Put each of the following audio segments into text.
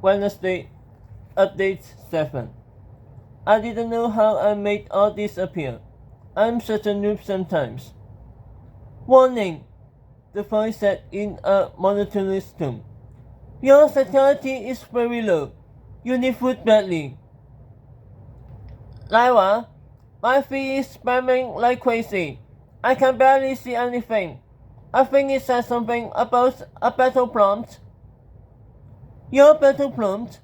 Wednesday, update 7. I didn't know how I made all this appear. I'm such a noob sometimes. Warning, the voice said in a monotonous tone. Your vitality is very low. You need food badly. Laiwa, my feed is spamming like crazy. I can barely see anything. I think it says something about a battle prompt. Your battle prompt?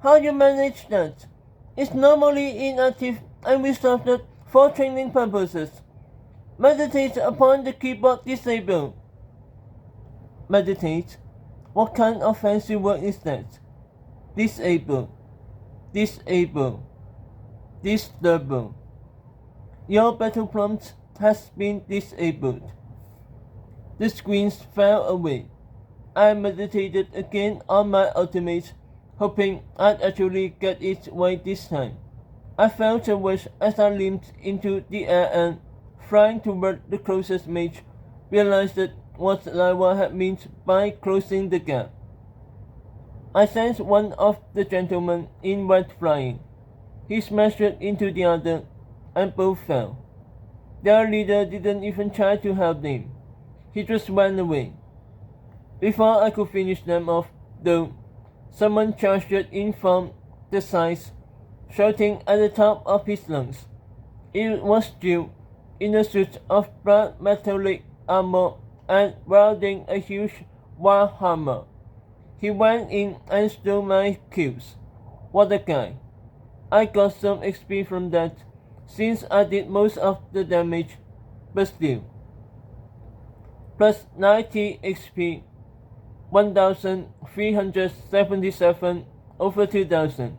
How you manage that? It's normally inactive and reserved for training purposes. Meditate upon the keyboard disable. Meditate? What kind of fancy word is that? Disable. Disable. Disable. Your battle prompt has been disabled. The screens fell away. I meditated again on my ultimate, hoping I'd actually get it right this time. I felt a wish as I leaped into the air and, flying toward the closest mage, realized what Laiwa had meant by closing the gap. I sensed one of the gentlemen in white flying. He smashed into the other, and both fell. Their leader didn't even try to help them. He just ran away. Before I could finish them off, though, someone charged in from the sides, shouting at the top of his lungs. It was Jill, in a suit of bright metallic armor and wielding a huge warhammer. He went in and stole my kills. What a guy. I got some XP from that, since I did most of the damage, but still. Plus 90 XP, 1377 over 2000.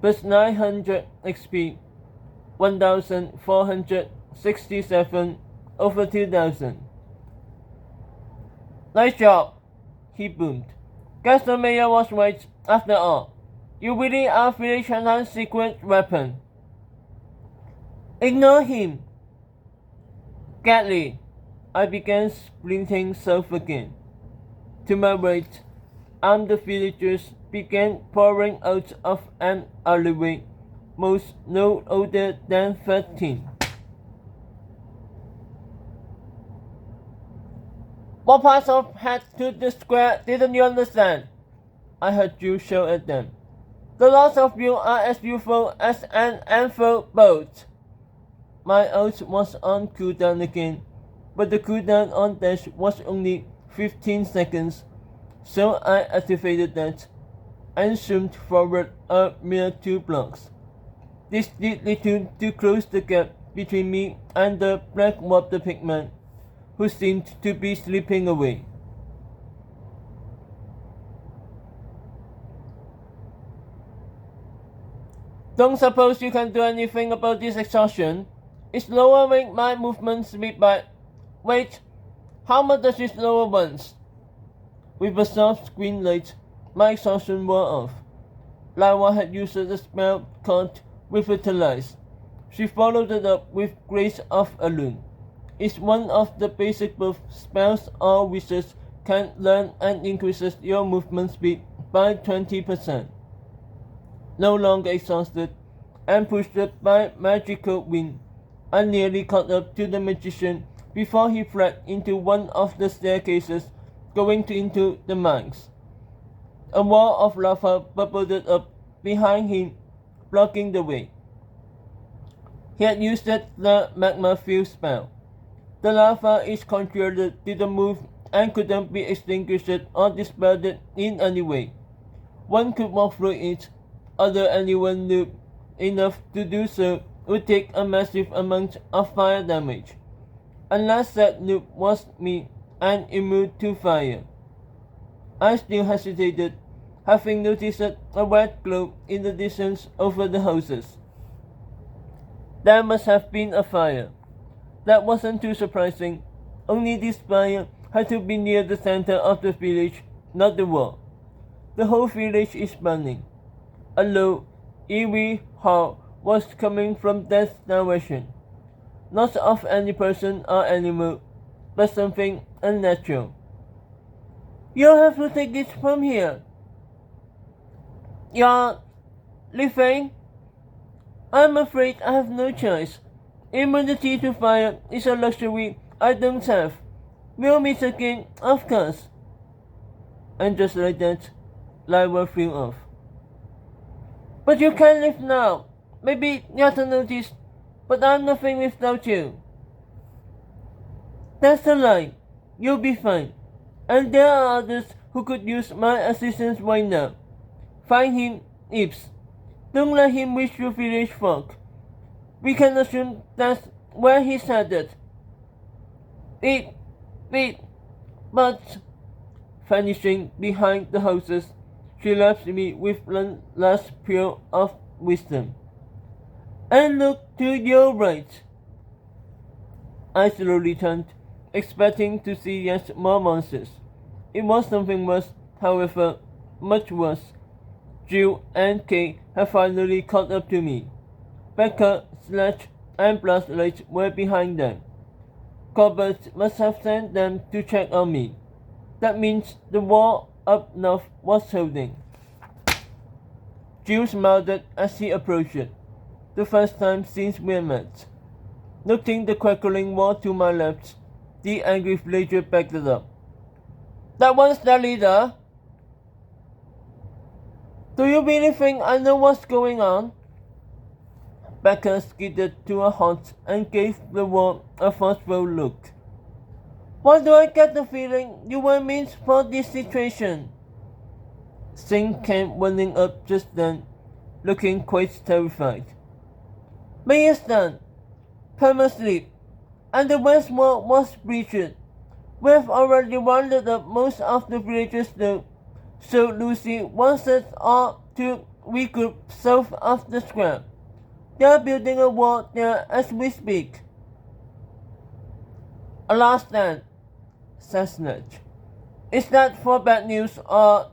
Plus 900 XP, 1467 over 2000. Nice job, he boomed. Guess the mayor was right after all. You really are Felix Shanhan's secret weapon. Ignore him. Gadly, I began splinting self again. To my right, armed villagers began pouring out of an alleyway, most no older than 13. What parts of head to the square didn't you understand? I heard you shout at them. The lots of you are as useful as an anther bolt. My ult was on cooldown again, but the cooldown on dash was only 15 seconds, so I activated that and zoomed forward a mere 2 blocks. This did little to close the gap between me and the black water pigman, who seemed to be slipping away. Don't suppose you can do anything about this exhaustion? It's lowering my movement speed by... Wait, how much does it lower once? With a soft green light, my exhaustion wore off. Laiwa had used a spell called Revitalize. She followed it up with Grace of Alun. It's one of the basic buff spells all wizards can learn and increases your movement speed by 20%. No longer exhausted and pushed by magical wind, I nearly caught up to the magician before he fled into one of the staircases going into the mines. A wall of lava bubbled up behind him, blocking the way. He had used the magma field spell. The lava is controlled to move and couldn't be extinguished or dispelled in any way. One could walk through it, although anyone noob enough to do so would take a massive amount of fire damage, unless that noob was me and immune to fire. I still hesitated, having noticed a red glow in the distance over the houses. There must have been a fire. That wasn't too surprising, only this fire had to be near the center of the village, not the wall. The whole village is burning. A low, eerie howl was coming from that direction. Not of any person or animal, but something unnatural. You'll have to take it from here. you're leaving? I'm afraid I have no choice. Immunity to fire is a luxury I don't have. We'll meet again, of course. And just like that, Lyra flew off. But you can't leave now. Maybe you haven't noticed, but I'm nothing without you. That's a lie. You'll be fine. And there are others who could use my assistance right now. Find him, Ibs. Don't let him reach your village folk. We can assume that's where he's headed. Wait, but vanishing behind the houses, she left me with one last pearl of wisdom. And look to your right. I slowly turned, expecting to see yet more monsters. It was something worse, however, much worse. Jill and Kay had finally caught up to me. Becca, Sledge, and Blastlight were behind them. Corbett must have sent them to check on me. That means the wall up north was holding. Jill smiled as he approached it, the first time since we met. Noting the crackling wall to my left, the angry villager backed it up. That one's their leader. Do you really think I know what's going on? Becca skidded to a halt and gave the wall a forceful look. Why do I get the feeling you were meant for this situation? Singh came running up just then, looking quite terrified. Me is done. Perma sleep, and the west wall was breached. We've already rounded up most of the villagers though, so Lucy wants us all to regroup south of the square. They are building a wall there as we speak. A last stand, said Snatch. Is that for bad news or...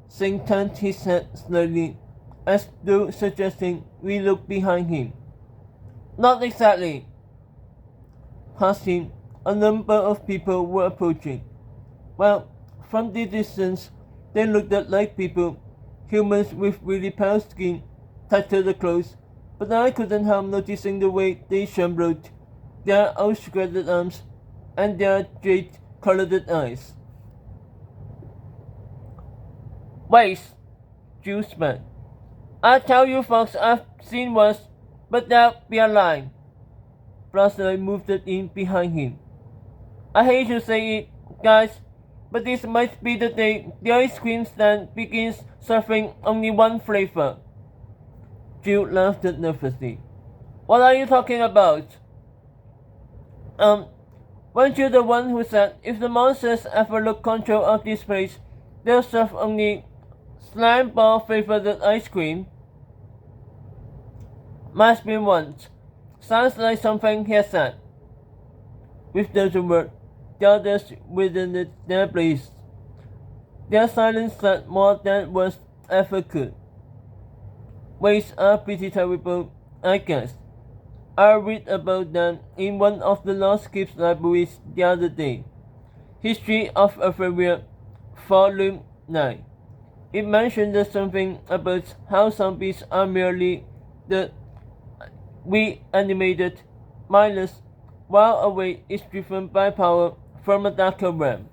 Singh turned his head slowly, as though suggesting we look behind him. Not exactly. Past him, a number of people were approaching. Well, from the distance, they looked like people, humans with really pale skin, tighter clothes, but I couldn't help noticing the way they shimmered, their outstretched arms, and their jade-colored eyes. Wait, Jill spat. I tell you folks I've seen worse, but they'll be alive. Blaster moved in behind him. I hate to say it, guys, but this might be the day the ice cream stand begins serving only one flavor. Jill laughed nervously. What are you talking about? Weren't you the one who said if the monsters ever look control of this place, they'll serve only slime ball flavored ice cream? Must be once. Sounds like something he said. With those words, the others within their place. Their silence said more than words ever could. Ways are pretty terrible, I guess. I read about them in one of the Lost Keeps libraries the other day. History of Euphoria, Volume 9. It mentioned something about how zombies are merely the reanimated, mindless, while awake is driven by power from a darker realm.